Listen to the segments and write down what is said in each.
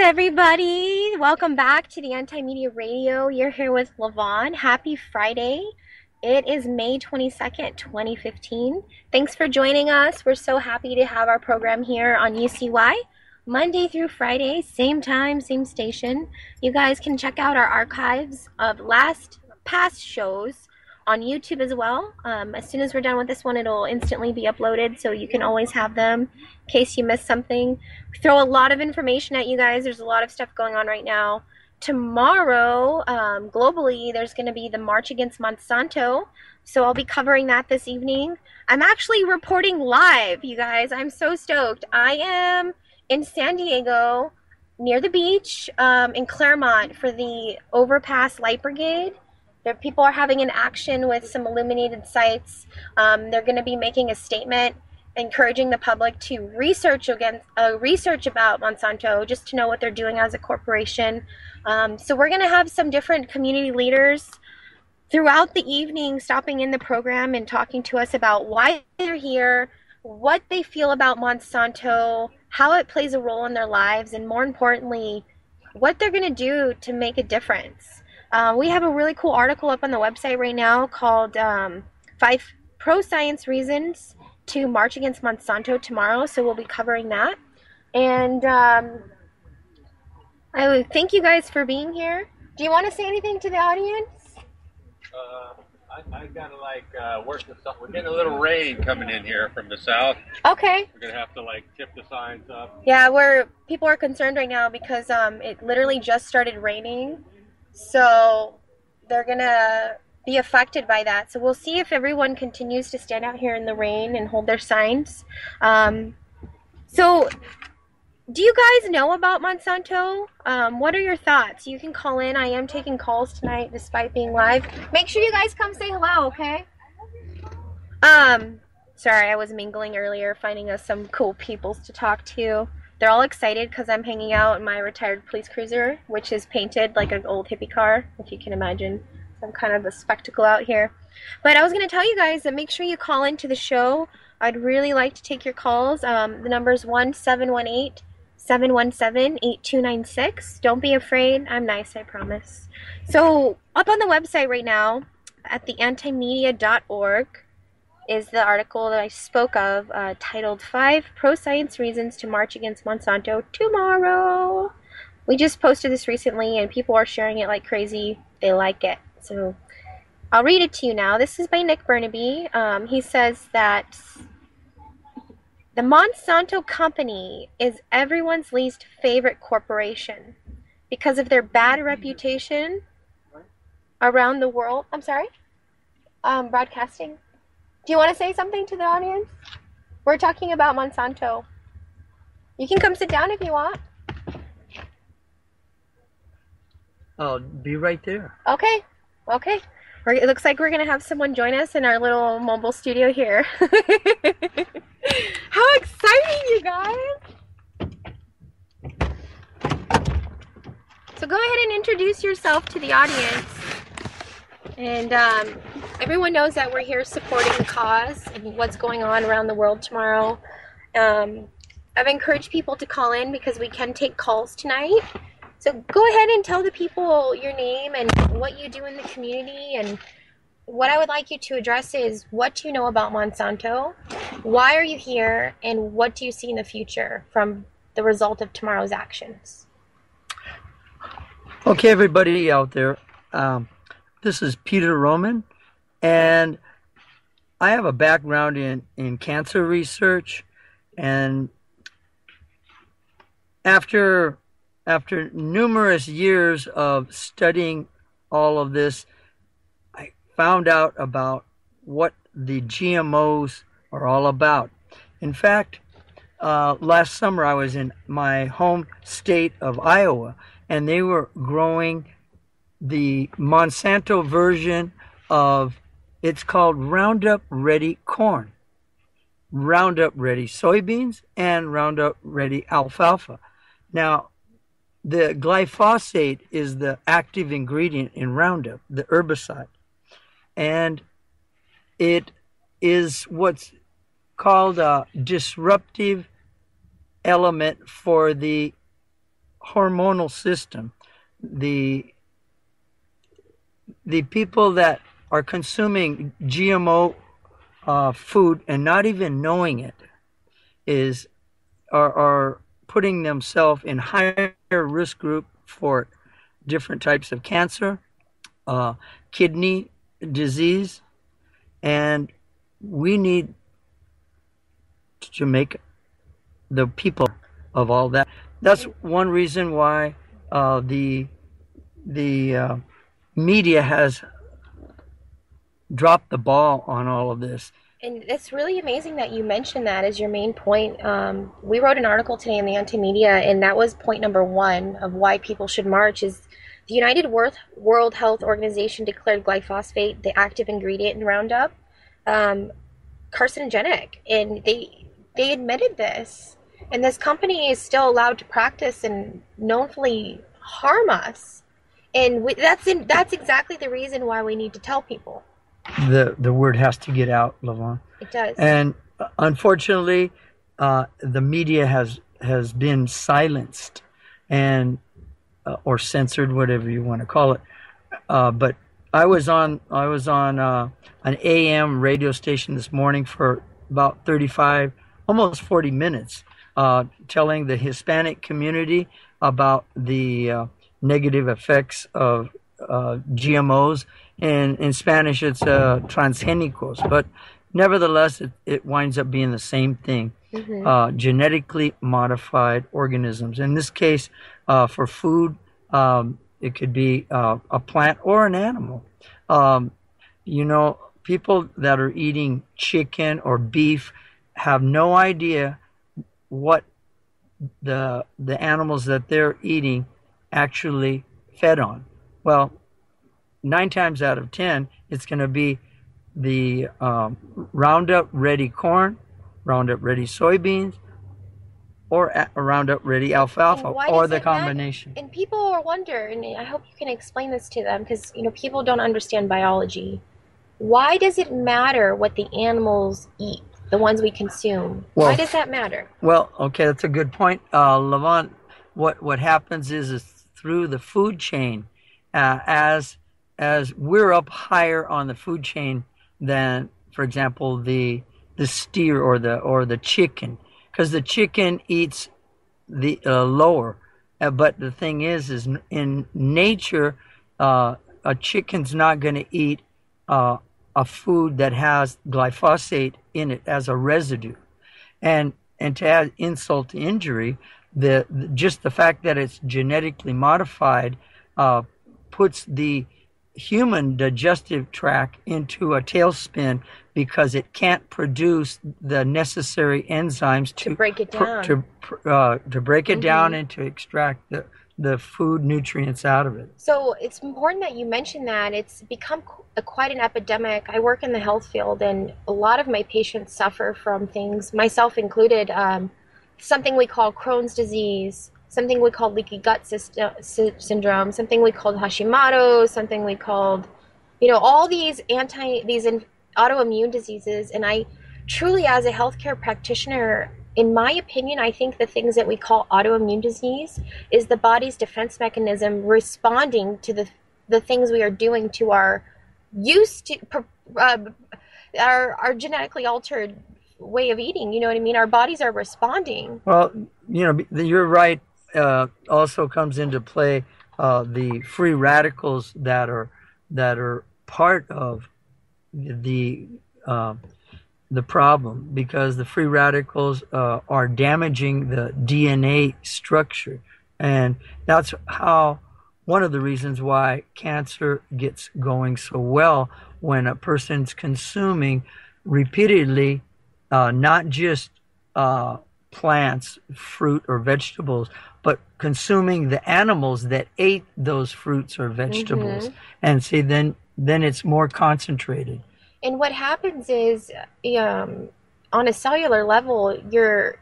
everybody. Welcome back to the Anti-Media Radio. You're here with Lavonne. Happy Friday. It is May 22nd, 2015. Thanks for joining us. We're so happy to have our program here on UCY, Monday through Friday, same time, same station. You guys can check out our archives of past shows on YouTube as well. As soon as we're done with this one, it'll instantly be uploaded, so you can always have them in case you missed something. We throw a lot of information at you guys. There's a lot of stuff going on right now. Tomorrow, globally, there's going to be the March Against Monsanto, so I'll be covering that this evening. I'm actually reporting live, you guys. I'm so stoked. I am in San Diego, near the beach, in Claremont for the Overpass Light Brigade. People are having an action with some illuminated sites. They're going to be making a statement encouraging the public to research about Monsanto, just to know what they're doing as a corporation. So we're going to have some different community leaders throughout the evening stopping in the program and talking to us about why they're here, what they feel about Monsanto, how it plays a role in their lives, and more importantly, what they're going to do to make a difference. We have a really cool article up on the website right now called 5 Pro-Science Reasons to March Against Monsanto tomorrow, so we'll be covering that. And I would thank you guys for being here. Do you want to say anything to the audience? I gotta work with something. We're getting a little rain coming in here from the south. Okay. We're gonna have to tip the signs up. Yeah, people are concerned right now because it literally just started raining. So they're going to be affected by that. So we'll see if everyone continues to stand out here in the rain and hold their signs. So do you guys know about Monsanto? What are your thoughts? You can call in. I am taking calls tonight despite being live. Make sure you guys come say hello, okay? Sorry, I was mingling earlier, finding us some cool peoples to talk to. They're all excited because I'm hanging out in my retired police cruiser, which is painted like an old hippie car, if you can imagine. Some kind of a spectacle out here. But I was going to tell you guys that make sure you call into the show. I'd really like to take your calls. The number is 1-718-717-8296. Don't be afraid. I'm nice, I promise. So up on the website right now at theantimedia.org is the article that I spoke of, titled 5 Pro-Science Reasons to March Against Monsanto tomorrow. We just posted this recently and people are sharing it like crazy. They like it. So I'll read it to you now. This is by Nick Burnaby. He says that the Monsanto company is everyone's least favorite corporation because of their bad reputation around the world. I'm sorry? Broadcasting. Do you want to say something to the audience? We're talking about Monsanto. You can come sit down if you want. I'll be right there. Okay. Okay. It looks like we're going to have someone join us in our little mobile studio here. How exciting, you guys! So go ahead and introduce yourself to the audience. And everyone knows that we're here supporting the cause and what's going on around the world tomorrow. I've encouraged people to call in because we can take calls tonight. So go ahead and tell the people your name and what you do in the community. And what I would like you to address is, what do you know about Monsanto? Why are you here? And what do you see in the future from the result of tomorrow's actions? Okay, everybody out there. This is Peter Roman, and I have a background in cancer research, and after numerous years of studying all of this, I found out about what the GMOs are all about. In fact, last summer I was in my home state of Iowa, and they were growing the Monsanto version of, it's called Roundup Ready corn, Roundup Ready soybeans, and Roundup Ready alfalfa. Now, the glyphosate is the active ingredient in Roundup, the herbicide. And it is what's called a disruptive element for the hormonal system. The people that are consuming GMO food and not even knowing it are putting themselves in higher risk group for different types of cancer, kidney disease, and we need to make the people of all that. That's one reason why the media has dropped the ball on all of this. And it's really amazing that you mentioned that as your main point. We wrote an article today in the Anti-Media, and that was point number one of why people should march. Is the United World Health Organization declared glyphosate, the active ingredient in Roundup, carcinogenic, and they admitted this. And this company is still allowed to practice and knowingly harm us. And that's exactly the reason why we need to tell people. The word has to get out, Lavonne. It does. And unfortunately, the media has been silenced and or censored, whatever you want to call it. But I was on an AM radio station this morning for about 35, almost 40 minutes, telling the Hispanic community about the negative effects of GMOs. And in Spanish, it's transgénicos, but nevertheless, it winds up being the same thing. Mm-hmm. Genetically modified organisms. In this case, for food, it could be a plant or an animal. People that are eating chicken or beef have no idea what the animals that they're eating actually fed on. Well, 9 times out of 10, it's going to be the Roundup Ready corn, Roundup Ready soybeans, or Roundup Ready alfalfa, or the combination. And people wonder, and I hope you can explain this to them, because people don't understand biology. Why does it matter what the animals eat, the ones we consume? Well, why does that matter? Well, okay, that's a good point, Lavonne. What happens is through the food chain, as we're up higher on the food chain than, for example, the steer or the chicken, because the chicken eats the lower. But the thing is in nature, a chicken's not going to eat a food that has glyphosate in it as a residue, and to add insult to injury, just the fact that it's genetically modified puts the human digestive tract into a tailspin, because it can't produce the necessary enzymes to break it down, to break it down and to extract the food nutrients out of it. So it's important that you mention that. It's become quite an epidemic. I work in the health field, and a lot of my patients suffer from things, myself included, something we call Crohn's disease, something we called leaky gut syndrome, something we called Hashimoto, something we called, all these autoimmune diseases. And I truly, as a healthcare practitioner, in my opinion, I think the things that we call autoimmune disease is the body's defense mechanism responding to the things we are doing to our our genetically altered way of eating. You know what I mean? Our bodies are responding. Well, you're right. Also comes into play the free radicals that are part of the problem, because the free radicals are damaging the DNA structure, and that's one of the reasons why cancer gets going so well when a person's consuming repeatedly not just plants, fruit, or vegetables, but consuming the animals that ate those fruits or vegetables. And see, then it's more concentrated. And what happens is, on a cellular level, your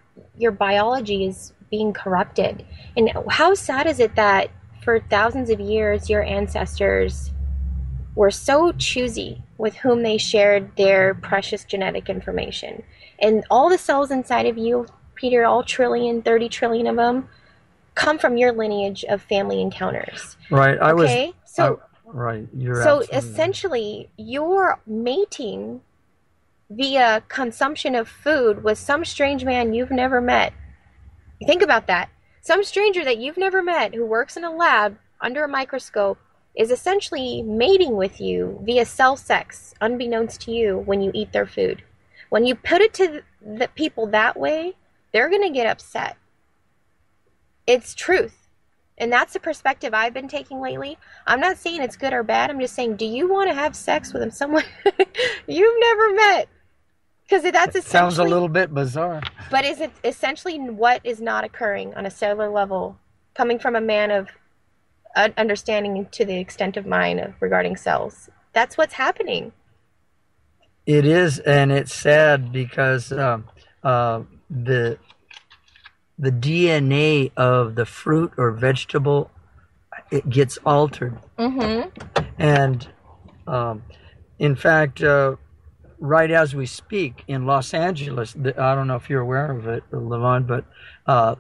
biology is being corrupted. And how sad is it that for thousands of years, your ancestors were so choosy with whom they shared their precious genetic information. And all the cells inside of you, Peter, all 30 trillion of them, come from your lineage of family encounters. Right. Okay? Right. You're So absolutely right. essentially, you're mating via consumption of food with some strange man you've never met. Think about that. Some stranger that you've never met who works in a lab under a microscope is essentially mating with you via cell sex, unbeknownst to you, when you eat their food. When you put it to the people that way, they're going to get upset. It's truth. And that's the perspective I've been taking lately. I'm not saying it's good or bad. I'm just saying, do you want to have sex with someone you've never met? Because that's essentially... Sounds a little bit bizarre. But is it essentially what is not occurring on a cellular level, coming from a man of understanding to the extent of mine regarding cells? That's what's happening. It is, and it's sad because the DNA of the fruit or vegetable, it gets altered. Mm-hmm. And in fact, right as we speak in Los Angeles, I don't know if you're aware of it, Lavonne, but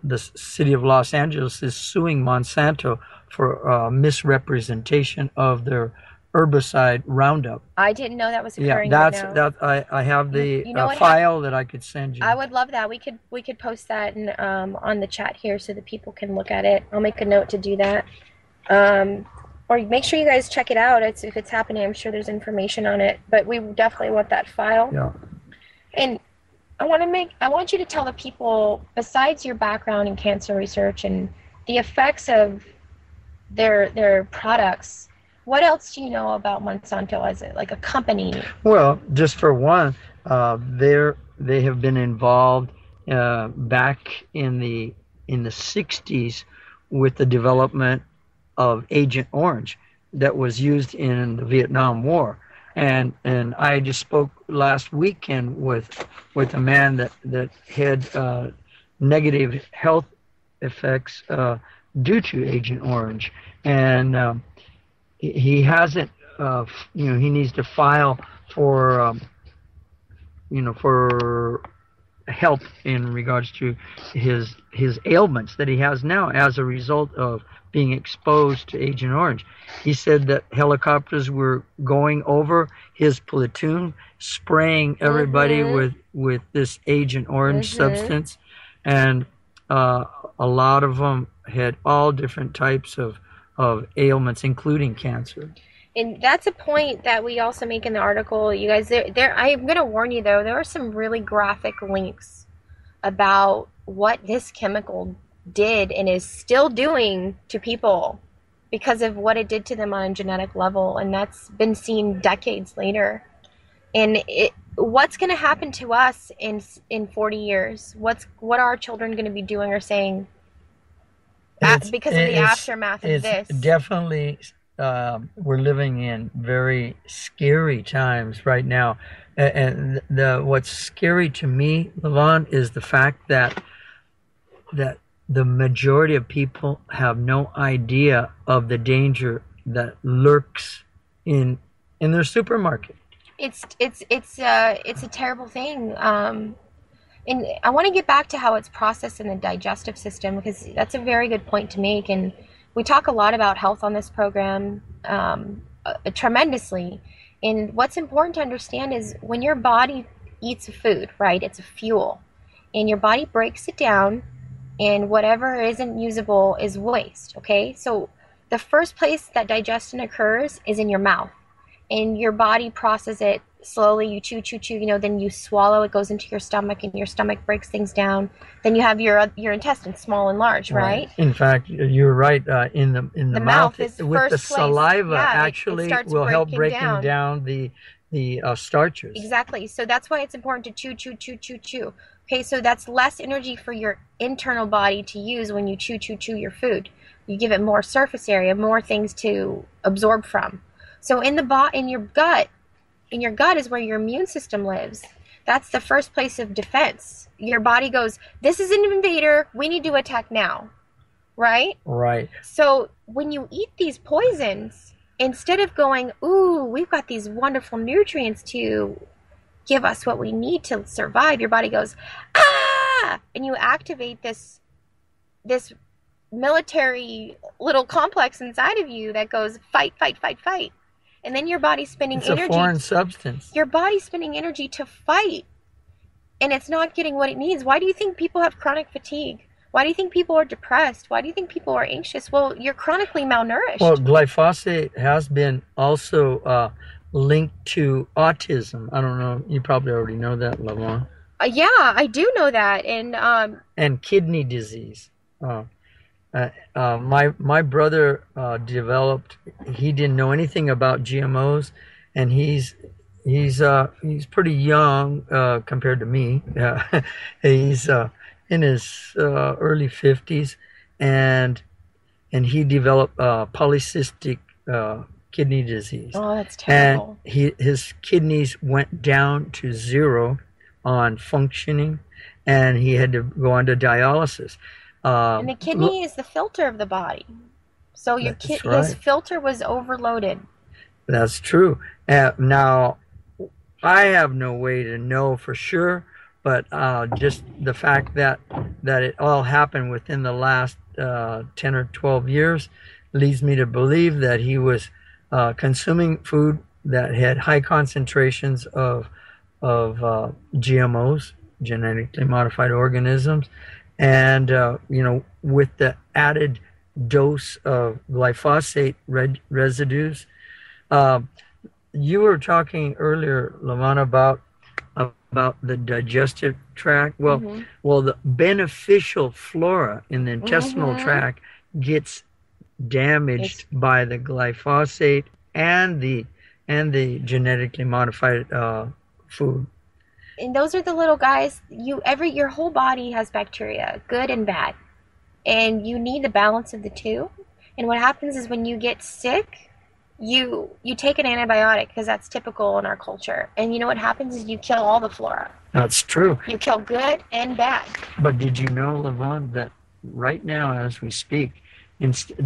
the city of Los Angeles is suing Monsanto for misrepresentation of their herbicide Roundup. I didn't know that was occurring. Yeah, right now. I have the You know file that I could send you. I would love that. We could post that on the chat here so that people can look at it. I'll make a note to do that. Or make sure you guys check it out. If it's happening, I'm sure there's information on it. But we definitely want that file. Yeah. And I want you to tell the people, besides your background in cancer research and the effects of their products, what else do you know about Monsanto as a company? Well, just for one, they have been involved back in the 60s with the development of Agent Orange that was used in the Vietnam War. And I just spoke last weekend with a man that had negative health effects due to Agent Orange, and he hasn't, he needs to file for, for help in regards to his ailments that he has now as a result of being exposed to Agent Orange. He said that helicopters were going over his platoon, spraying everybody with this Agent Orange substance, and a lot of them had all different types of ailments, including cancer. And that's a point that we also make in the article, you guys. I'm going to warn you, though, there are some really graphic links about what this chemical did and is still doing to people because of what it did to them on a genetic level, and that's been seen decades later. And what's going to happen to us in 40 years? What are our children going to be doing or saying because of the aftermath of this? Definitely, we're living in very scary times right now. And what's scary to me, Lavonne, is the fact that the majority of people have no idea of the danger that lurks in their supermarket. It's a terrible thing. And I want to get back to how it's processed in the digestive system, because that's a very good point to make. And we talk a lot about health on this program, tremendously. And what's important to understand is when your body eats a food, right, it's a fuel, and your body breaks it down, and whatever isn't usable is waste, okay? So the first place that digestion occurs is in your mouth, and your body processes it slowly. You chew, then you swallow, it goes into your stomach, and your stomach breaks things down. Then you have your intestines, small and large, right? In fact, you're right. In the mouth is with the saliva, actually it will help breaking down the starches. Exactly. So that's why it's important to chew. Okay, so that's less energy for your internal body to use when you chew your food. You give it more surface area, more things to absorb from. So in your gut is where your immune system lives. That's the first place of defense. Your body goes, this is an invader, we need to attack now. Right? Right. So when you eat these poisons, instead of going, ooh, we've got these wonderful nutrients to give us what we need to survive, your body goes, ah! And you activate this military little complex inside of you that goes fight, fight, fight, fight. And then your body's spending It's a energy. foreign substance. Your body's spending energy to fight, and it's not getting what it needs. Why do you think people have chronic fatigue? Why do you think people are depressed? Why do you think people are anxious? Well, you're chronically malnourished. Well, glyphosate has been also linked to autism. I don't know. You probably already know that, Lavonne. Yeah, I do know that. And kidney disease. My brother developed. He didn't know anything about GMOs, and he's pretty young compared to me. He's in his early 50s, and he developed polycystic kidney disease. Oh, that's terrible. And his kidneys went down to zero on functioning, and he had to go on to dialysis. And the kidney is the filter of the body. So his filter was overloaded. That's true. Now, I have no way to know for sure, but just the fact that it all happened within the last 10 or 12 years leads me to believe that he was consuming food that had high concentrations of GMOs, genetically modified organisms, and with the added dose of glyphosate residues. You were talking earlier, Lavonne, about the digestive tract. Well, the beneficial flora in the intestinal tract gets damaged by the glyphosate and the genetically modified food. And those are the little guys. Your whole body has bacteria, good and bad, and you need the balance of the two. And what happens is when you get sick, you take an antibiotic because that's typical in our culture. And you know what happens is you kill all the flora. That's true. You kill good and bad. But did you know, Lavonne, that right now as we speak,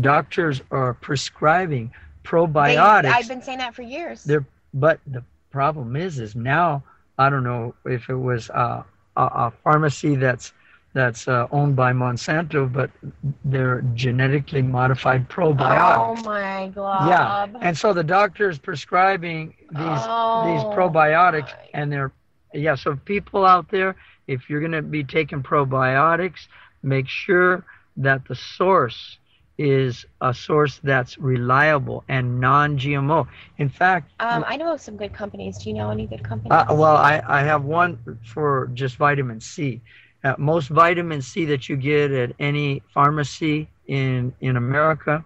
doctors are prescribing probiotics? I've been saying that for years. But the problem is now, I don't know if it was a pharmacy that's owned by Monsanto, but they're genetically modified probiotics. Oh my God! Yeah, and so the doctor's prescribing these probiotics, and so people out there, if you're going to be taking probiotics, make sure that the source is a source that's reliable and non-GMO. In fact, I know of some good companies. Do you know any good companies? I have one for just vitamin C. Most vitamin C that you get at any pharmacy in America,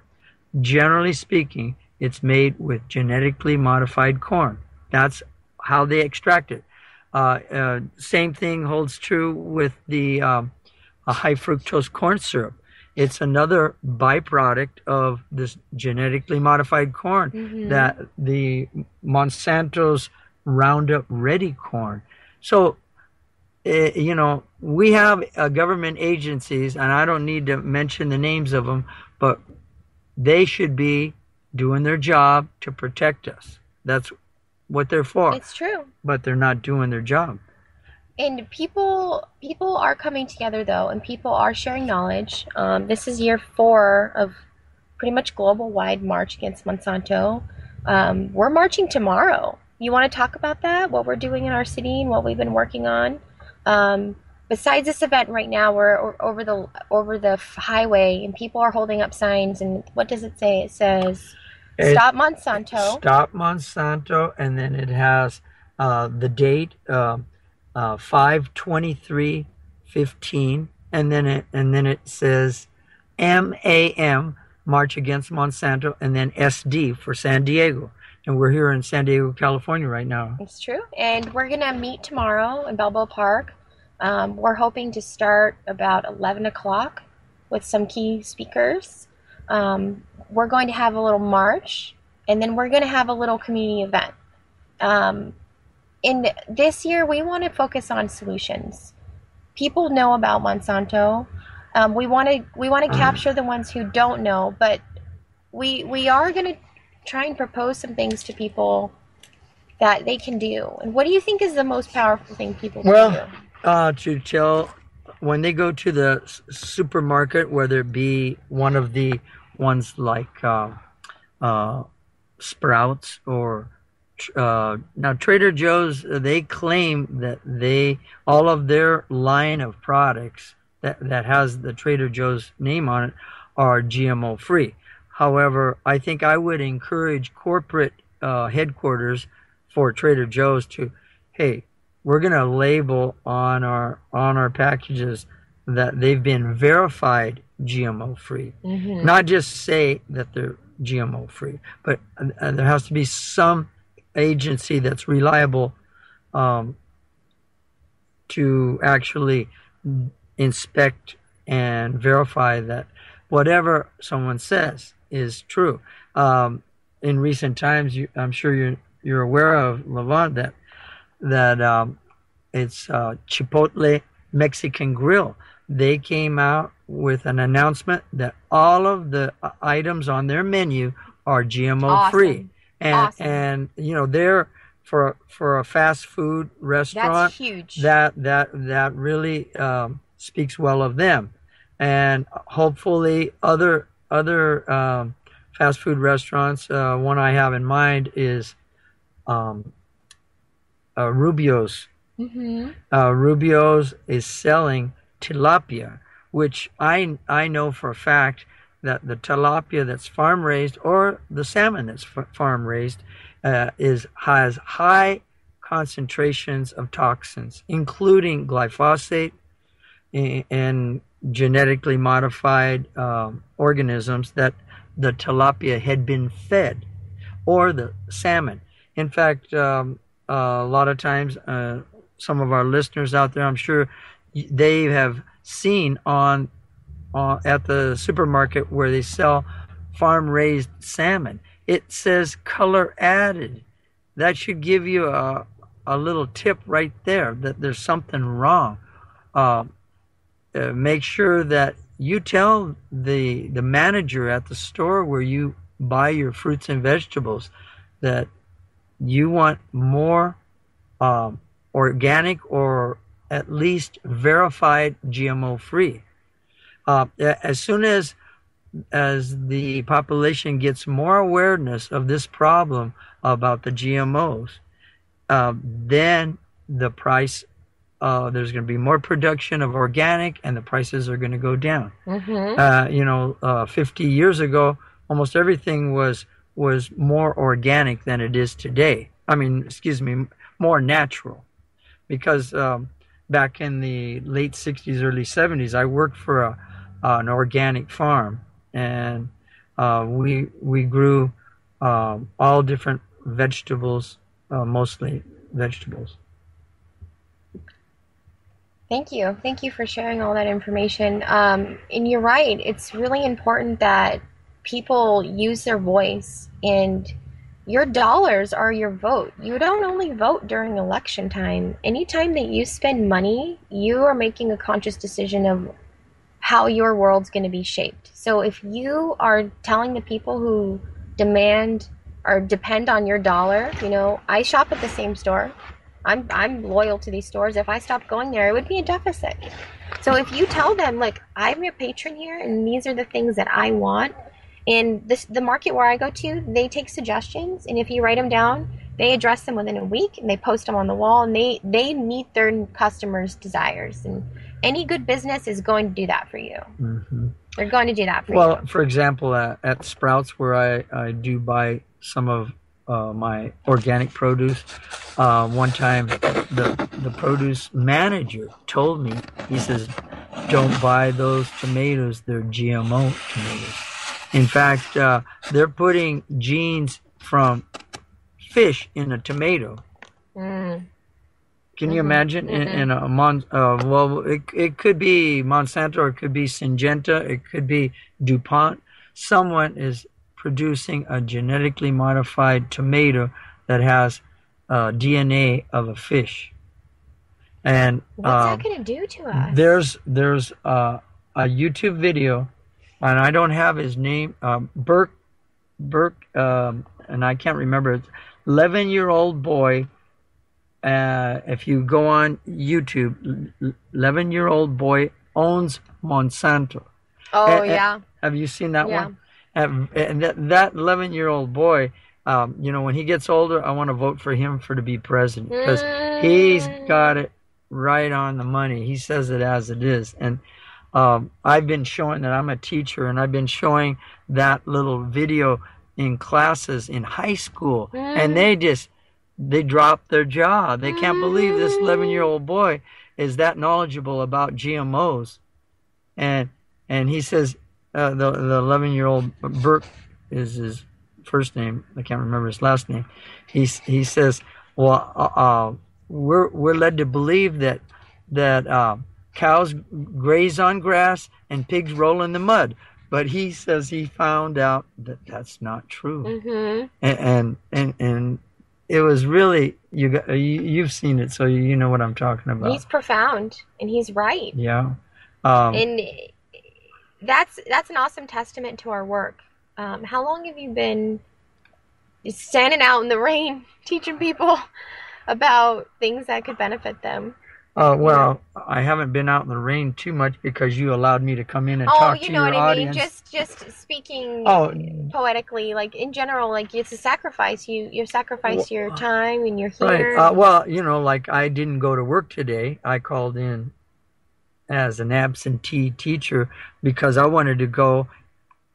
generally speaking, it's made with genetically modified corn. That's how they extract it. Same thing holds true with the high fructose corn syrup. It's another byproduct of this genetically modified corn, that the Monsanto's Roundup Ready corn. So, we have government agencies, and I don't need to mention the names of them, but they should be doing their job to protect us. That's what they're for. It's true. But they're not doing their job. And people are coming together, though, and people are sharing knowledge. This is year 4 of pretty much global-wide march against Monsanto. We're marching tomorrow. You want to talk about that? What we're doing in our city and what we've been working on? Besides this event right now, we're over the highway, and people are holding up signs. And what does it say? It says, "Stop Monsanto." Stop Monsanto, and then it has the date. 5/23/15, and then it says MAM, March Against Monsanto, and then SD for San Diego. And we're here in San Diego, California right now. It's true. And we're going to meet tomorrow in Balboa Park. We're hoping to start about 11 o'clock with some key speakers. We're going to have a little march, and then we're going to have a little community event. In this year, we want to focus on solutions. People know about Monsanto. We want to capture the ones who don't know, but we are going to try and propose some things to people that they can do. And what do you think is the most powerful thing people can do? To tell when they go to the supermarket, whether it be one of the ones like uh, Sprouts or now Trader Joe's, they claim that all of their line of products that has the Trader Joe's name on it are GMO free. However, I think I would encourage corporate headquarters for Trader Joe's to, hey, we're going to label on our packages that they've been verified GMO free. Mm-hmm. Not just say that they're GMO free, but there has to be some agency that's reliable to actually inspect and verify that whatever someone says is true. In recent times, I'm sure you're aware of, Lavonne, that it's Chipotle Mexican Grill. They came out with an announcement that all of the items on their menu are GMO free. And you know, they're for a fast food restaurant. That's huge. That really speaks well of them, and hopefully other fast food restaurants. One I have in mind is Rubio's. Mm-hmm. Rubio's is selling tilapia, which I know for a fact that the tilapia that's farm raised or the salmon that's farm raised has high concentrations of toxins, including glyphosate and genetically modified organisms that the tilapia had been fed, or the salmon. In fact, a lot of times, some of our listeners out there, I'm sure they have seen at the supermarket where they sell farm-raised salmon, it says color added. That should give you a little tip right there that there's something wrong. Make sure that you tell the manager at the store where you buy your fruits and vegetables that you want more organic or at least verified GMO free. As soon as the population gets more awareness of this problem about the GMOs, then the price, there's going to be more production of organic, and the prices are going to go down. Mm-hmm. 50 years ago, almost everything was more organic than it is today. More natural, because back in the late 60s, early 70s, I worked for an organic farm, and we grew all different vegetables, mostly vegetables. Thank you. Thank you for sharing all that information. And you're right. It's really important that people use their voice, and your dollars are your vote. You don't only vote during election time. Anytime that you spend money, you are making a conscious decision of how your world's going to be shaped. So if you are telling the people who demand or depend on your dollar, I shop at the same store. I'm loyal to these stores. If I stopped going there, it would be a deficit. So if you tell them, like, I'm your patron here, and these are the things that I want, and the market where I go to, they take suggestions, and if you write them down, they address them within a week, and they post them on the wall, and they meet their customers' desires. And any good business is going to do that for you. Mm-hmm. They're going to do that for you. Well, for example, at Sprouts, where I do buy some of my organic produce, one time the produce manager told me, he says, don't buy those tomatoes, they're GMO tomatoes. In fact, they're putting genes from fish in a tomato. Mm. Can you imagine? In a it could be Monsanto, or it could be Syngenta, it could be DuPont. Someone is producing a genetically modified tomato that has DNA of a fish. And what's that going to do to us? There's a YouTube video, and I don't have his name, Burke, and I can't remember it. 11-year-old boy if you go on YouTube, 11-year-old boy owns Monsanto. Oh, yeah. Have you seen that Yeah. one? And that 11-year-old boy, when he gets older, I want to vote for him to be president because he's got it right on the money. He says it as it is. And I've been showing that I'm a teacher, and I've been showing that little video in classes in high school, and they drop their jaw. They can't believe this 11-year-old boy is that knowledgeable about GMOs. And he says, the 11-year-old Burke is his first name. I can't remember his last name. He says, well, we're led to believe that cows graze on grass and pigs roll in the mud. But he says he found out that that's not true. Mm-hmm. And it was really, you've seen it, so you know what I'm talking about. He's profound, and he's right. Yeah. And that's an awesome testament to our work. How long have you been standing out in the rain teaching people about things that could benefit them? Well, I haven't been out in the rain too much because you allowed me to come in and talk to your audience. Just speaking poetically, like in general, like it's a sacrifice. You sacrifice your time and you're here. Right. Well, like I didn't go to work today. I called in as an absentee teacher because I wanted to go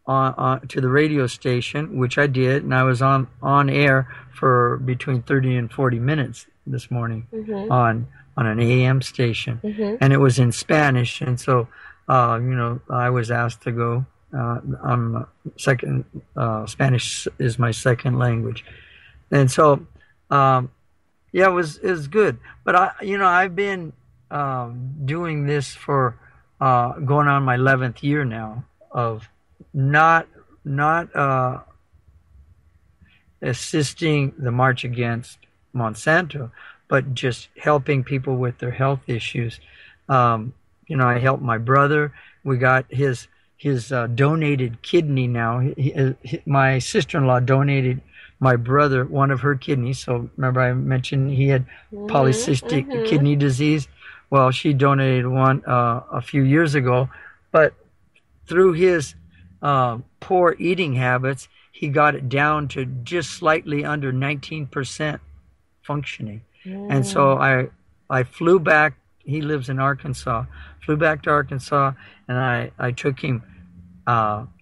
on to the radio station, which I did, and I was on air for between 30 and 40 minutes this morning on an AM station, and it was in Spanish, and so I was asked to go. I'm Spanish is my second language, and so it was good. But I've been doing this for going on my 11th year now of not assisting the march against Monsanto, but just helping people with their health issues. I helped my brother. We got his donated kidney now. My sister-in-law donated my brother one of her kidneys. So remember I mentioned he had polycystic kidney disease. Well, she donated one a few years ago, but through his poor eating habits, he got it down to just slightly under 19% functioning. And so I flew back. He lives in Arkansas. Flew back to Arkansas, and I took him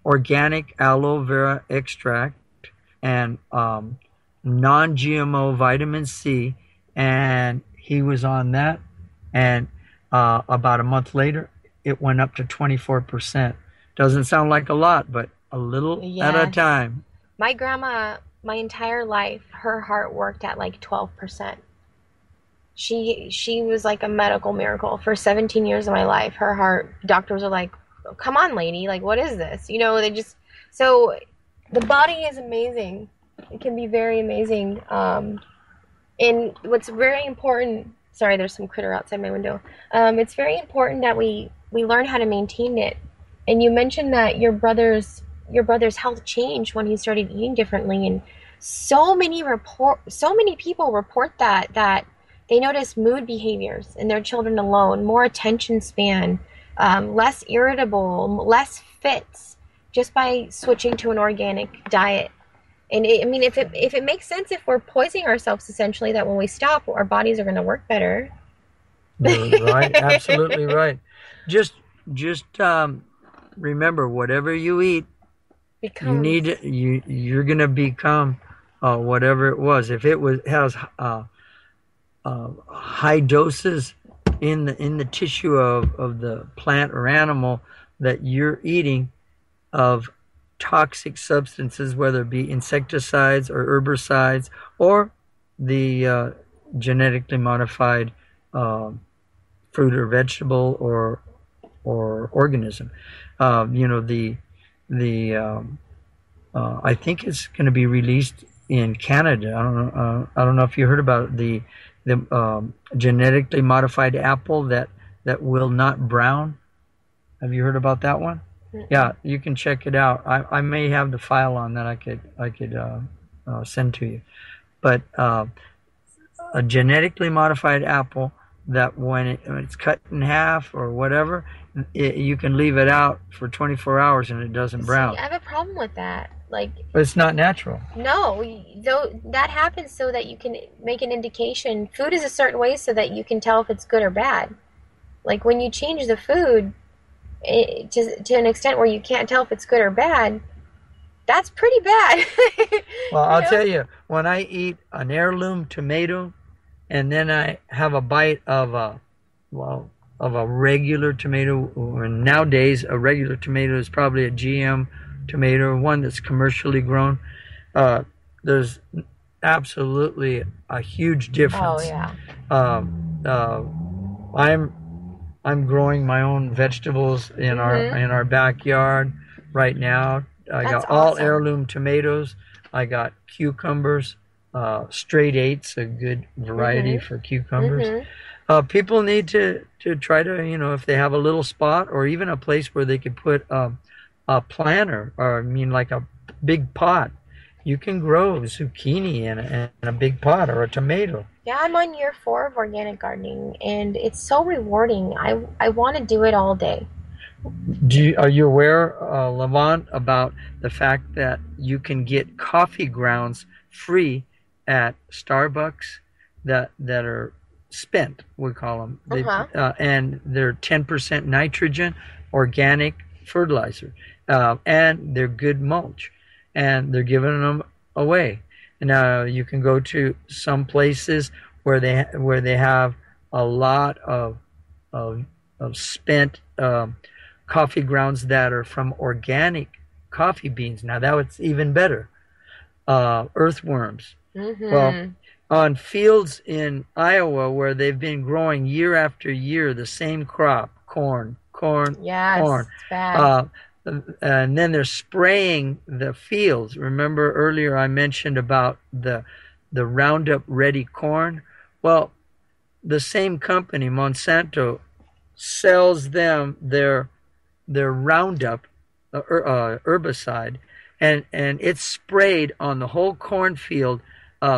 organic aloe vera extract and non-GMO vitamin C, and he was on that. And about a month later, it went up to 24%. Doesn't sound like a lot, but a little at a time. My grandma, my entire life, her heart worked at like 12%. She was like a medical miracle. For 17 years of my life, her heart, doctors are like, come on, lady, like, what is this? So the body is amazing. It can be very amazing. And what's very important, sorry, there's some critter outside my window. It's very important that we learn how to maintain it. And you mentioned that your brother's health changed when he started eating differently, and so many people report that they notice mood behaviors in their children alone, more attention span, less irritable, less fits, just by switching to an organic diet. And if it makes sense, if we're poisoning ourselves essentially, that when we stop, our bodies are going to work better. Right, absolutely right. Just remember, whatever you eat, you're going to become whatever it was. If it has high doses in the tissue of the plant or animal that you're eating of toxic substances, whether it be insecticides or herbicides or the genetically modified fruit or vegetable or organism. I think it's going to be released in Canada. I don't know if you heard about the genetically modified apple that will not brown. Have you heard about that one? Mm-hmm. Yeah, you can check it out. I may have the file on that I could send to you. But a genetically modified apple that when it's cut in half or whatever, you can leave it out for 24 hours and it doesn't brown. See, I have a problem with that. Like, But it's not natural. no, though that happens so that you can make an indication. Food is a certain way so that you can tell if it's good or bad. Like when you change the food to an extent where you can't tell if it's good or bad, that's pretty bad. Well, I'll tell you, when I eat an heirloom tomato and then I have a bite of a regular tomato, and nowadays a regular tomato is probably a GM tomato, one that's commercially grown, there's absolutely a huge difference. Oh yeah. I'm growing my own vegetables in our backyard right now. I got all heirloom tomatoes. I got cucumbers, straight eights, a good variety for cucumbers. People need to try to, if they have a little spot or even a place where they could put a planter, or I mean like a big pot. You can grow zucchini in a big pot, or a tomato. Yeah, I'm on year 4 of organic gardening, and it's so rewarding. I want to do it all day. Are you aware, Lavonne, about the fact that you can get coffee grounds free at Starbucks that are spent, we call them, and they're 10% nitrogen, organic fertilizer, and they're good mulch, and they're giving them away. Now you can go to some places where they have a lot of spent coffee grounds that are from organic coffee beans. Now that was even better. Earthworms. Well, on fields in Iowa where they've been growing year after year the same crop, corn. Yes, it's bad. And then they're spraying the fields. Remember earlier I mentioned about the Roundup Ready corn? Well, the same company, Monsanto, sells them their Roundup herbicide, and it's sprayed on the whole cornfield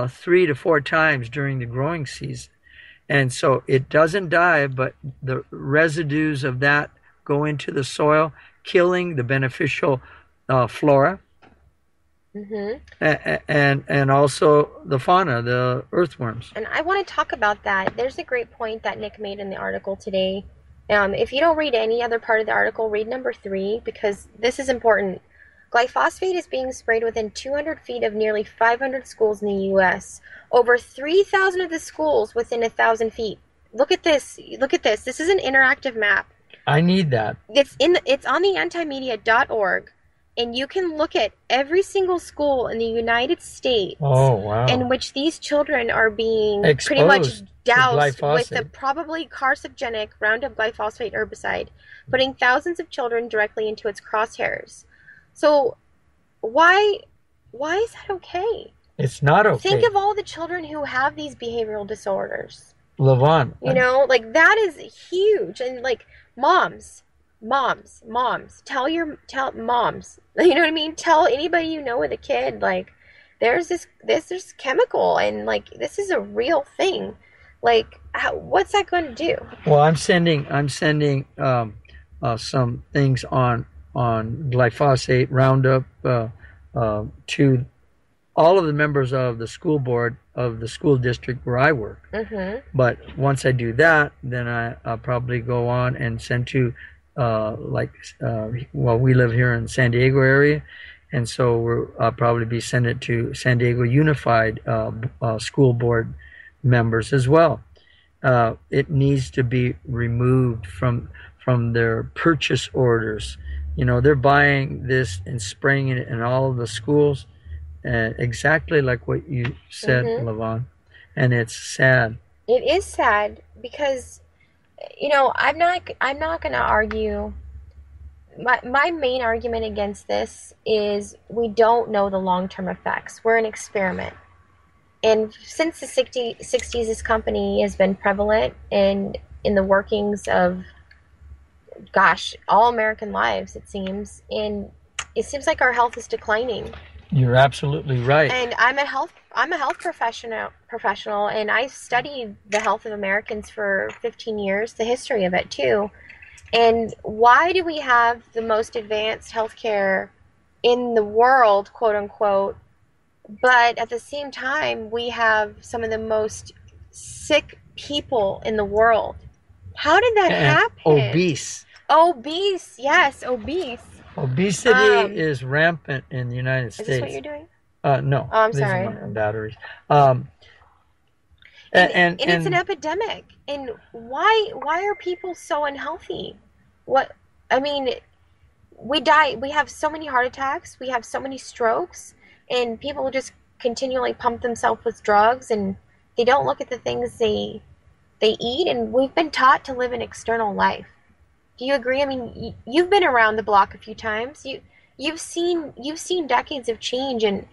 3 to 4 times during the growing season. And so it doesn't die, but the residues of that go into the soil, killing the beneficial flora, and also the fauna, the earthworms. And I want to talk about that. There's a great point that Nick made in the article today. If you don't read any other part of the article, read number 3, because this is important. Glyphosate is being sprayed within 200 feet of nearly 500 schools in the U.S. Over 3,000 of the schools within 1,000 feet. Look at this. Look at this. This is an interactive map. I need that. It's on the antimedia.org, and you can look at every single school in the United States in which these children are being exposed, pretty much doused with the glyphosate. probably carcinogenic Roundup glyphosate herbicide, putting thousands of children directly into its crosshairs. So why is that okay? It's not okay. Think of all the children who have these behavioral disorders. Lavonne. Like that is huge. And like moms, tell moms, you know what I mean? Tell anybody you know with a kid, like there's this chemical, and like this is a real thing. Like what's that going to do? Well, I'm sending some things on glyphosate Roundup to all of the members of the school board of the school district where I work. But once I do that, then I'll probably go on and send to we live here in San Diego area, and so I'll probably be sending it to San Diego Unified School Board members as well. It needs to be removed from their purchase orders. They're buying this and spraying it in all of the schools, exactly like what you said, Lavonne, and it's sad. It is sad because, I'm not going to argue. My main argument against this is we don't know the long-term effects. We're an experiment. And since the 60s, this company has been prevalent in the workings of, all American lives, it seems. And it seems like our health is declining. You're absolutely right. And I'm a health I'm a health professional, and I studied the health of Americans for 15 years, the history of it too. And why do we have the most advanced healthcare in the world, quote unquote, but at the same time we have some of the most sick people in the world? How did that And happen? obese. Obese, yes, obese. Obesity is rampant in the United Is this what States. you're doing? No, Oh, I'm these sorry. are my batteries. Um, And it's an epidemic. And why are people so unhealthy? What I mean, we die. We have so many heart attacks. We have so many strokes, and people just continually pump themselves with drugs, and they don't look at the things they eat. And we've been taught to live an external life. Do you agree? I mean, you've been around the block a few times. You've seen decades of change, and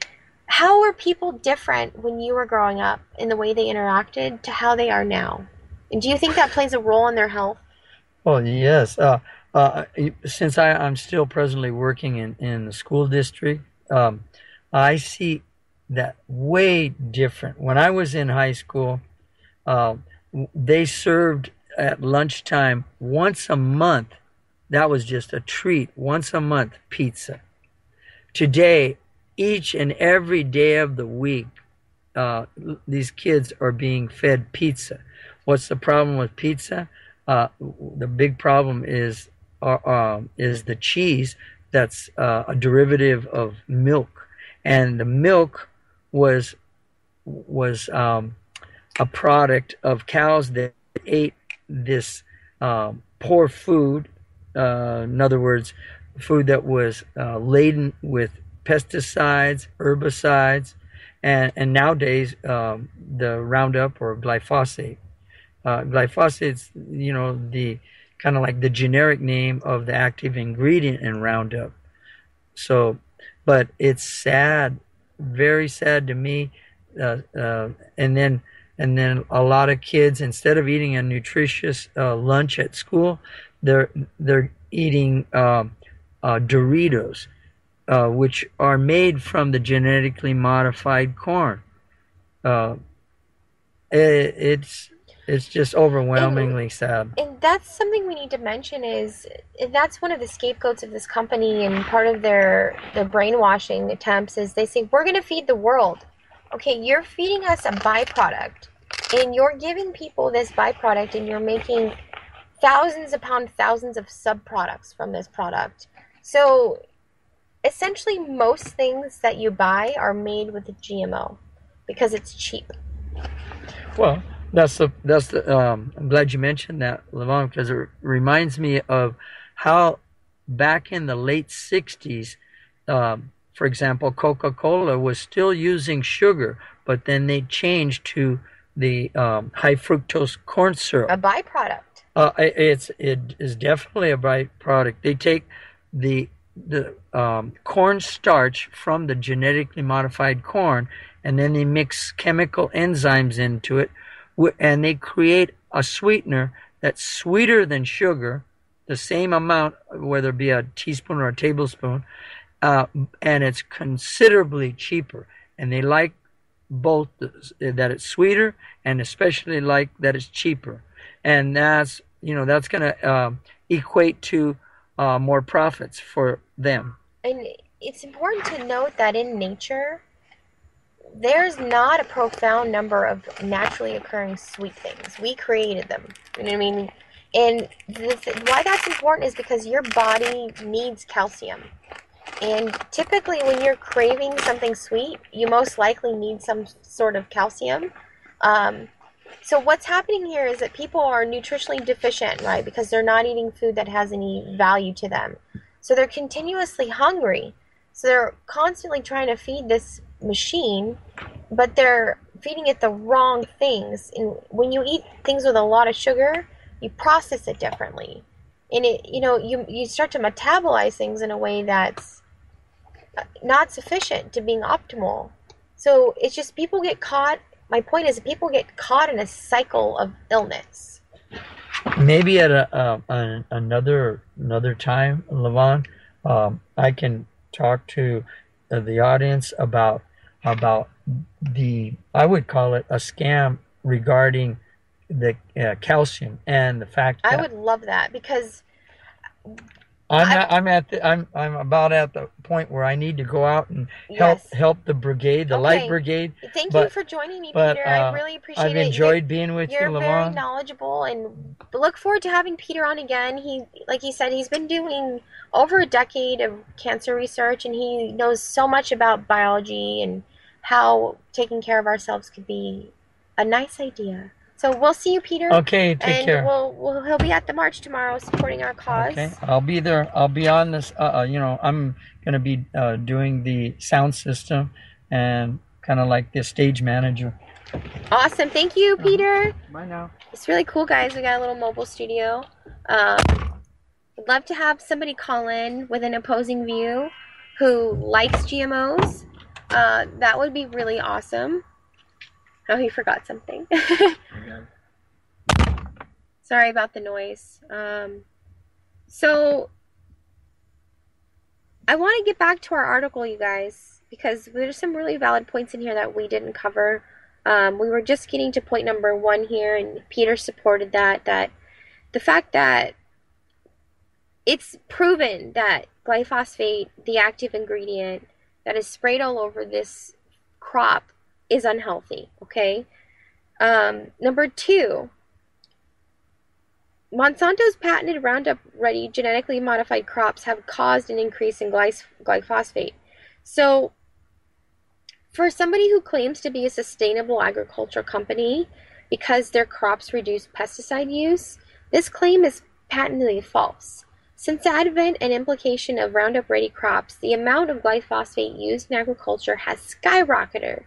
how were people different when you were growing up in the way they interacted to how they are now? And do you think that plays a role in their health? oh, yes. Since I'm still presently working in the school district, I see that way different. When I was in high school, uh, they served at lunchtime once a month. That was just a treat. Once a month, pizza. Today, each and every day of the week, uh, these kids are being fed pizza. What's the problem with pizza? The big problem is the cheese that's a derivative of milk, and the milk was was a product of cows that ate this poor food. In other words, food that was laden with pesticides, herbicides, and nowadays the Roundup or glyphosate. Glyphosate's, the kind of like the generic name of the active ingredient in Roundup. So, but it's sad, very sad to me. And then a lot of kids, instead of eating a nutritious lunch at school, they're eating Doritos, which are made from the genetically modified corn. Uh, it's just And overwhelmingly sad. and that's something we need to mention is that's one of the scapegoats of this company, and part of their brainwashing attempts is they say we're going to feed the world. Okay, you're feeding us a byproduct, and you're giving people this byproduct, and you're making thousands upon thousands of subproducts from this product. So essentially, most things that you buy are made with a GMO because it's cheap. Well, I'm glad you mentioned that, Lavonne, because it reminds me of how back in the late '60s, for example, Coca-Cola was still using sugar, but then they changed to the high fructose corn A syrup. byproduct. It is definitely a byproduct. They take the corn starch from the genetically modified corn, and then they mix chemical enzymes into it, and they create a sweetener that's sweeter than sugar, the same amount, whether it be a teaspoon or a tablespoon, and it's considerably cheaper. And they like both that it's sweeter, and especially like that it's cheaper. And that's going to equate to more profits for them. And it's important to note that in nature, there's not a profound number of naturally occurring sweet things. We created them. You know what I mean? And why that's important is because your body needs calcium. And typically, when you're craving something sweet, you most likely need some sort of calcium. Um, so what's happening here is that people are nutritionally deficient, right? Because they're not eating food that has any value to them. So they're continuously hungry. So they're constantly trying to feed this machine, but they're feeding it the wrong things. And when you eat things with a lot of sugar, you process it differently. And you start to metabolize things in a way that's not sufficient to being optimal. So it's just people get caught. My point is, people get caught in a cycle of illness. Maybe at another time, Lavonne, I can talk to the audience about I would call it a scam regarding the calcium and the fact I that would love that because I'm I, at, I'm at the I'm about at the point where I need to go out and yes. help the brigade, the light Okay. brigade. Thank you But for joining me, but Peter. I really I've appreciate it. enjoyed being with you, You're very Lavonne. knowledgeable and look forward to having Peter on again. Like he said, he's been doing over a decade of cancer research and he knows so much about biology and how taking care of ourselves could be a nice idea. So we'll see you, Peter, Okay, take and care. he'll be at the march tomorrow supporting our Okay, cause. I'll be there. I'll be on this. I'm gonna be doing the sound system and kind of like the stage manager. Awesome. Thank you, Peter. Bye now. It's really cool, guys. We got a little mobile studio. Would love to have somebody call in with an opposing view who likes GMOs. That would be really awesome. Oh, he forgot something. Sorry about the noise. So I want to get back to our article, you guys, because there's some really valid points in here that we didn't cover. We were just getting to point number 1 here, and Peter supported that the fact that it's proven that glyphosate, the active ingredient that is sprayed all over this crop, is unhealthy. Okay. Number 2, Monsanto's patented Roundup Ready genetically modified crops have caused an increase in glyphosate. So, for somebody who claims to be a sustainable agriculture company because their crops reduce pesticide use, this claim is patently false. Since the advent and implication of Roundup Ready crops, the amount of glyphosate used in agriculture has skyrocketed.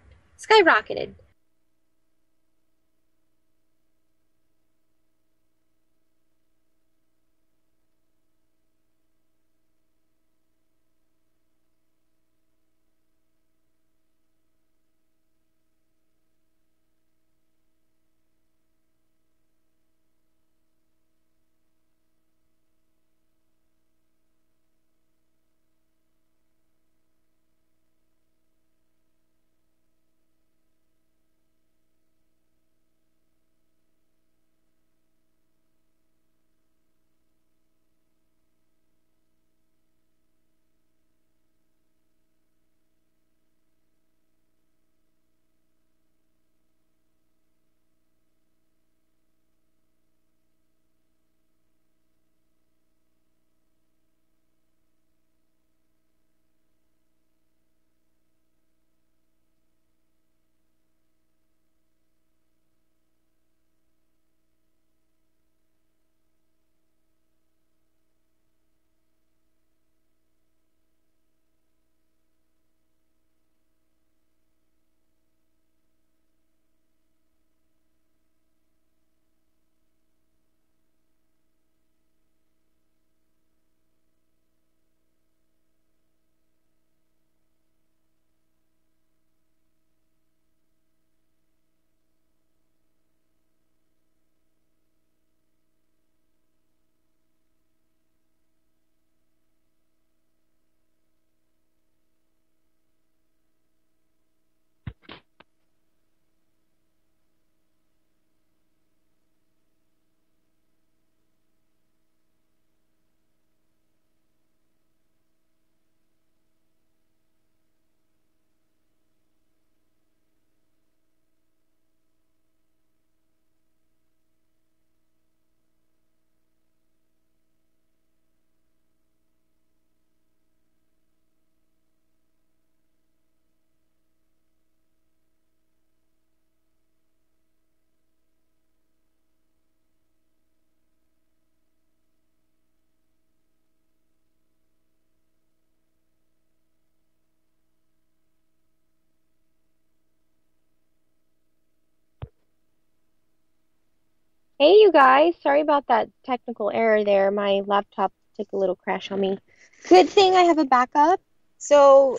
Hey, you guys. Sorry about that technical error there. My laptop took a little crash on me. Good thing I have a backup. So,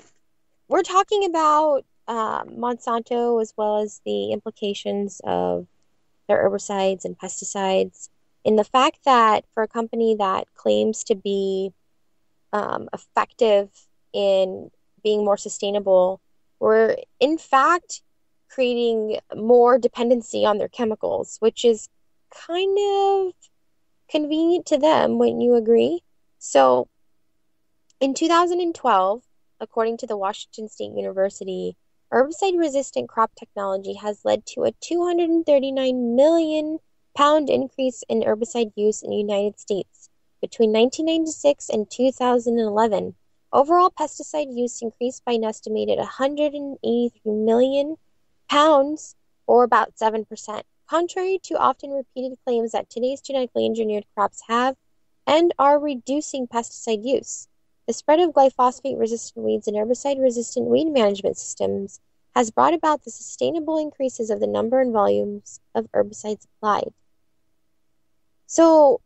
we're talking about Monsanto as well as the implications of their herbicides and pesticides, and the fact that for a company that claims to be effective in being more sustainable, We're, in fact, creating more dependency on their chemicals, which is kind of convenient to them, wouldn't you agree? So, in 2012, according to the Washington State University, herbicide-resistant crop technology has led to a 239 million pound increase in herbicide use in the United States between 1996 and 2011. Overall pesticide use increased by an estimated 183 million pounds, or about 7%. Contrary to often repeated claims that today's genetically engineered crops have and are reducing pesticide use, the spread of glyphosate-resistant weeds and herbicide-resistant weed management systems has brought about the sustainable increases of the number and volumes of herbicides applied. So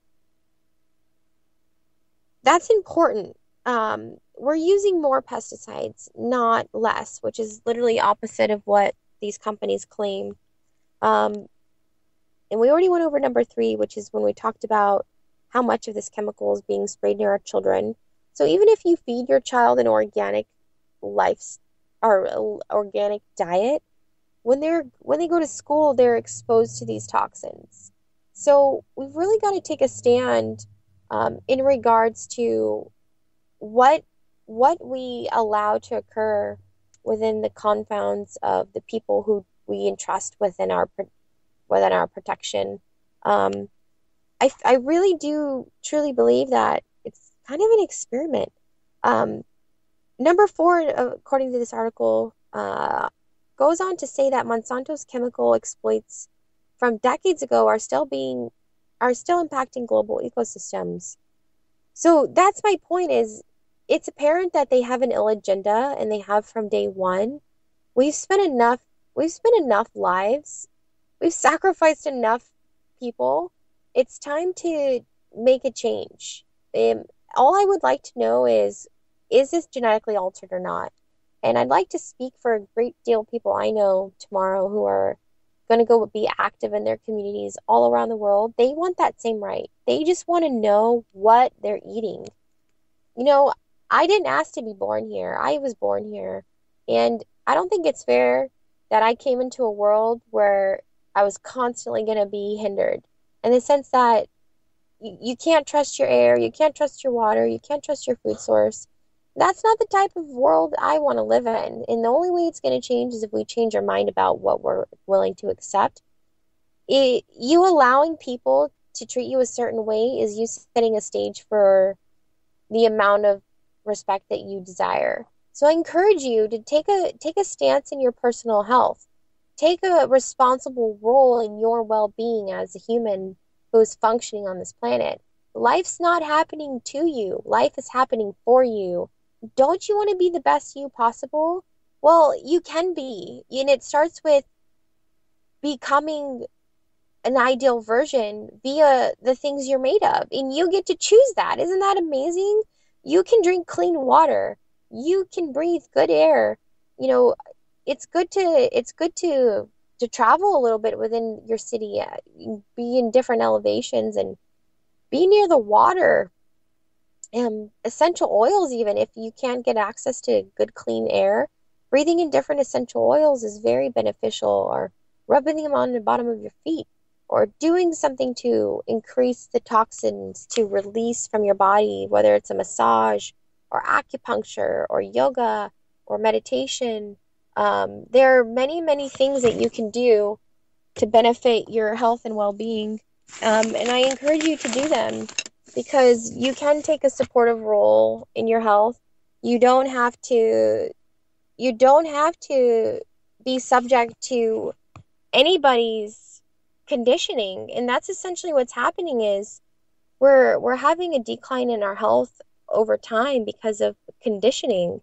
that's important. We're using more pesticides, not less, which is literally opposite of what these companies claim. And we already went over number 3, which is when we talked about how much of this chemical is being sprayed near our children. So even if you feed your child an organic organic diet, when they go to school, they're exposed to these toxins. So we've really got to take a stand in regards to what we allow to occur within the confounds of the people who we entrust within our protection. I really do truly believe that it's kind of an experiment. Number 4, according to this article, goes on to say that Monsanto's chemical exploits from decades ago are still impacting global ecosystems. So that's my point, is it's apparent that they have an ill agenda, and they have from day one. We've spent enough lives. We've sacrificed enough people. It's time to make a change. All I would like to know is this genetically altered or not? And I'd like to speak for a great deal of people I know tomorrow who are going to go be active in their communities all around the world. They want that same right. They just want to know what they're eating. You know, I didn't ask to be born here. I was born here. And I don't think it's fair that I came into a world where I was constantly going to be hindered, in the sense that you can't trust your air, you can't trust your water, you can't trust your food source. That's not the type of world I want to live in. And the only way it's going to change is if we change our mind about what we're willing to accept. You allowing people to treat you a certain way is you setting a stage for the amount of respect that you desire. So I encourage you to take a stance in your personal health. Take a responsible role in your well-being as a human who is functioning on this planet. Life's not happening to you. Life is happening for you. Don't you want to be the best you possible? Well, you can be. And it starts with becoming an ideal version via the things you're made of. And you get to choose that. Isn't that amazing? You can drink clean water. You can breathe good air. You know, it's good to travel a little bit within your city, be in different elevations and be near the water. Essential oils, even if you can't get access to good clean air, breathing in different essential oils is very beneficial, or rubbing them on the bottom of your feet, or doing something to increase the toxins to release from your body, whether it's a massage or acupuncture or yoga or meditation. There are many, many things that you can do to benefit your health and well-being. And I encourage you to do them, because you can take a supportive role in your health. You don't have to be subject to anybody's conditioning. And that's essentially what's happening, is we're having a decline in our health over time because of conditioning.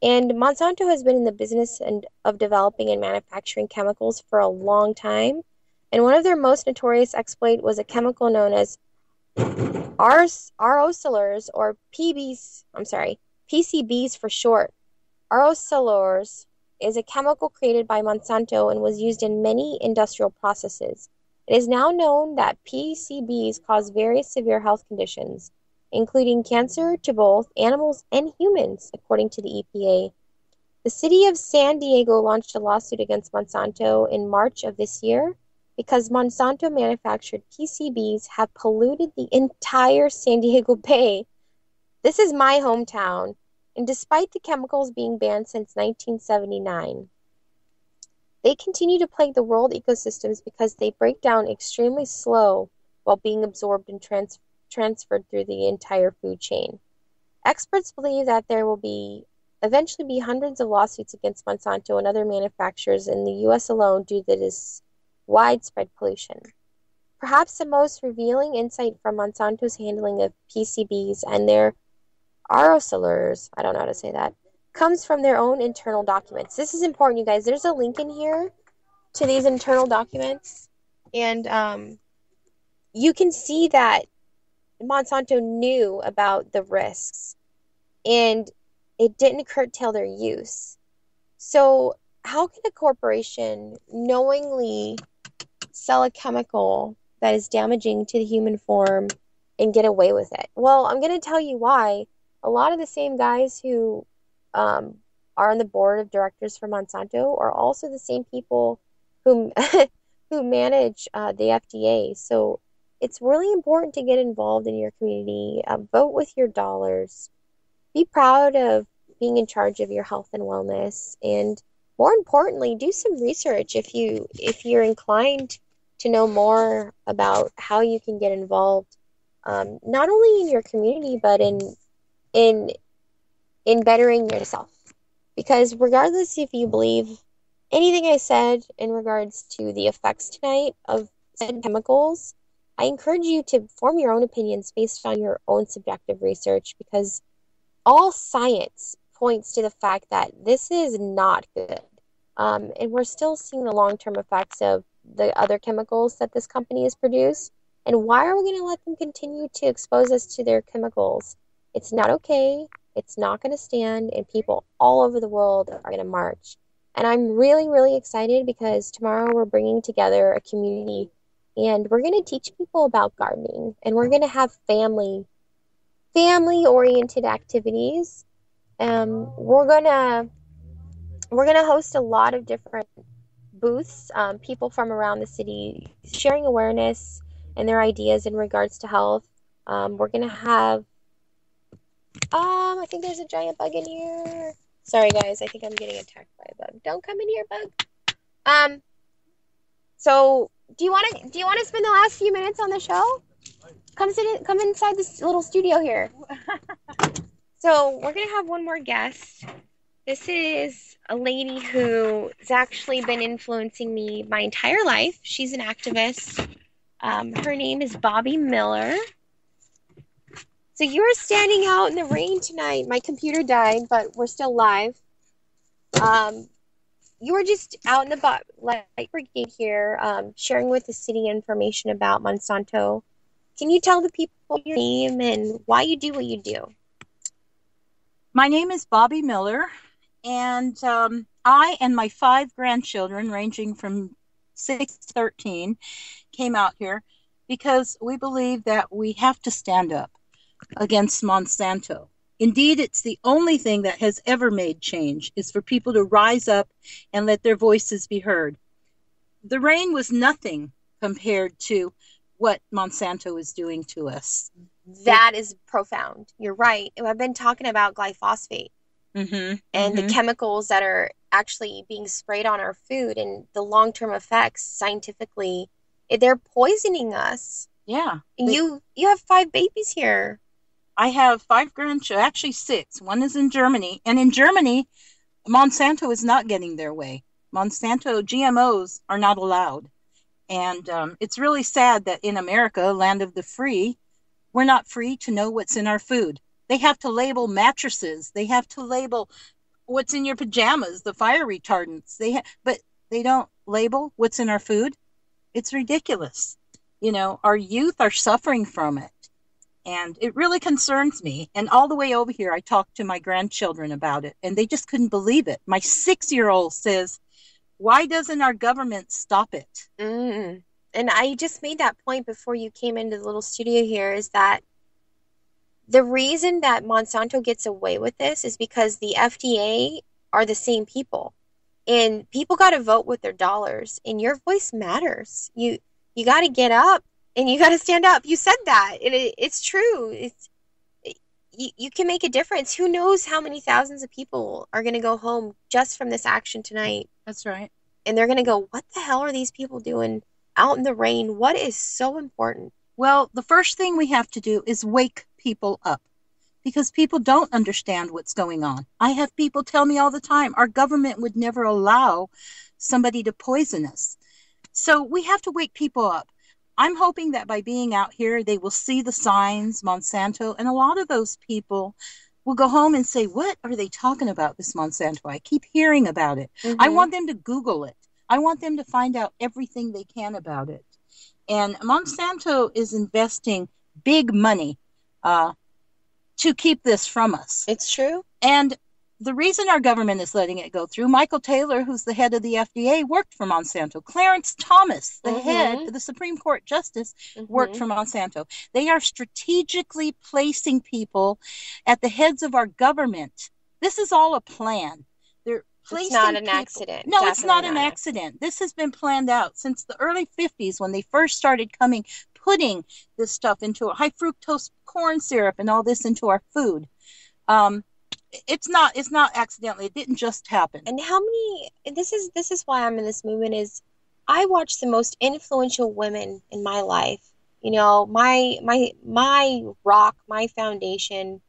And Monsanto has been in the business of developing and manufacturing chemicals for a long time. And one of their most notorious exploit was a chemical known as aerosolars, or PCBs for short. Aerosolars is a chemical created by Monsanto and was used in many industrial processes. It is now known that PCBs cause various severe health conditions, including cancer to both animals and humans, according to the EPA. The city of San Diego launched a lawsuit against Monsanto in March of this year because Monsanto manufactured PCBs have polluted the entire San Diego Bay. This is my hometown, and despite the chemicals being banned since 1979, they continue to plague the world ecosystems because they break down extremely slow while being absorbed and transferred through the entire food chain. Experts believe that there will eventually be hundreds of lawsuits against Monsanto and other manufacturers in the U.S. alone due to this widespread pollution. Perhaps the most revealing insight from Monsanto's handling of PCBs and their aerosolars, I don't know how to say that, comes from their own internal documents. This is important, you guys. There's a link in here to these internal documents, and you can see that Monsanto knew about the risks, and it didn't curtail their use. So how can a corporation knowingly sell a chemical that is damaging to the human form and get away with it? Well, I'm going to tell you why. A lot of the same guys who are on the board of directors for Monsanto are also the same people who who manage the FDA. So it's really important to get involved in your community. Vote with your dollars. Be proud of being in charge of your health and wellness, and more importantly, do some research if you're inclined to know more about how you can get involved, not only in your community but in bettering yourself. Because regardless if you believe anything I said in regards to the effects tonight of said chemicals, I encourage you to form your own opinions based on your own subjective research, because all science points to the fact that this is not good. And we're still seeing the long-term effects of the other chemicals that this company has produced. And why are we going to let them continue to expose us to their chemicals? It's not okay. It's not going to stand. And people all over the world are going to march. And I'm really, really excited because tomorrow we're bringing together a community and we're going to teach people about gardening. And we're going to have family-oriented activities. We're gonna host a lot of different booths, people from around the city sharing awareness and their ideas in regards to health. We're gonna have I think there's a giant bug in here. Sorry guys, I think I'm getting attacked by a bug. Don't come in here, bug. So do you wanna spend the last few minutes on the show? Come inside this little studio here. So we're going to have one more guest. This is a lady who's actually been influencing me my entire life. She's an activist. Her name is Bobby Miller. So you are standing out in the rain tonight. My computer died, but we're still live. You were just out in the Light Brigade here, sharing with the city information about Monsanto. Can you tell the people your name and why you do what you do? My name is Bobby Miller, and I and my 5 grandchildren, ranging from 6 to 13, came out here because we believe that we have to stand up against Monsanto. Indeed, it's the only thing that has ever made change, is for people to rise up and let their voices be heard. The rain was nothing compared to what Monsanto is doing to us. That is profound. You're right. I've been talking about glyphosate and the chemicals that are actually being sprayed on our food and the long-term effects scientifically. They're poisoning us. Yeah. You have 5 babies here. I have 5 grandchildren, actually 6. One is in Germany. And in Germany, Monsanto is not getting their way. Monsanto GMOs are not allowed. And it's really sad that in America, land of the free, we're not free to know what's in our food. They have to label mattresses. They have to label what's in your pajamas, the fire retardants. But they don't label what's in our food. It's ridiculous. You know, our youth are suffering from it. And it really concerns me. And all the way over here, I talked to my grandchildren about it, and they just couldn't believe it. My 6-year-old says, why doesn't our government stop it? And I just made that point before you came into the little studio here, is that the reason that Monsanto gets away with this is because the FDA are the same people. And people got to vote with their dollars, and your voice matters. You got to get up and you got to stand up. You said that, and it's true. You can make a difference. Who knows how many thousands of people are going to go home just from this action tonight? That's right. And they're going to go, what the hell are these people doing out in the rain? What is so important? Well, the first thing we have to do is wake people up, because people don't understand what's going on. I have people tell me all the time, our government would never allow somebody to poison us. So we have to wake people up. I'm hoping that by being out here, they will see the signs, Monsanto, and a lot of those people will go home and say, what are they talking about, this Monsanto? I keep hearing about it. Mm-hmm. I want them to Google it. I want them to find out everything they can about it. And Monsanto is investing big money to keep this from us. It's true. And the reason our government is letting it go through, Michael Taylor, who's the head of the FDA, worked for Monsanto. Clarence Thomas, the head of the Supreme Court Justice, worked for Monsanto. They are strategically placing people at the heads of our government. This is all a plan. They're placing It's not an people. accident. No, Definitely it's not an accident. This has been planned out since the early 50s when they first started putting this stuff into high fructose corn syrup and all this into our food. It's not accidentally. It didn't just happen. And this is why I'm in this movement, is I watch the most influential women in my life. You know, my rock, my foundation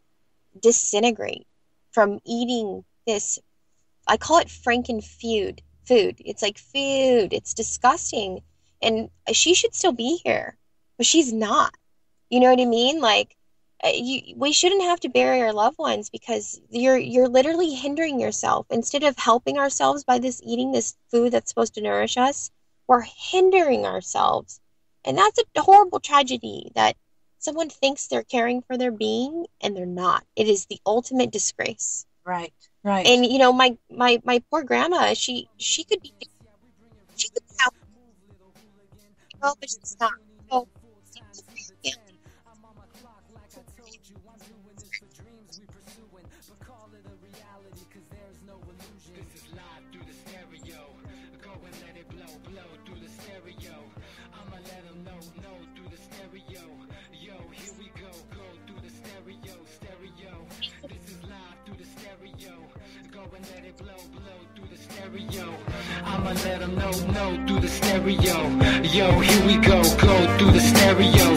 disintegrate from eating this. I call it Frankenfood food. It's like food. It's disgusting. And she should still be here, but she's not. You know what I mean? Like, we shouldn't have to bury our loved ones because you're literally hindering yourself. Instead of helping ourselves by eating this food that's supposed to nourish us, we're hindering ourselves. And that's a horrible tragedy that someone thinks they're caring for their being and they're not. It is the ultimate disgrace. Right. And you know, my poor grandma, she could be out, but she's not. So, I'ma let them know through the stereo. Yo, here we go through the stereo.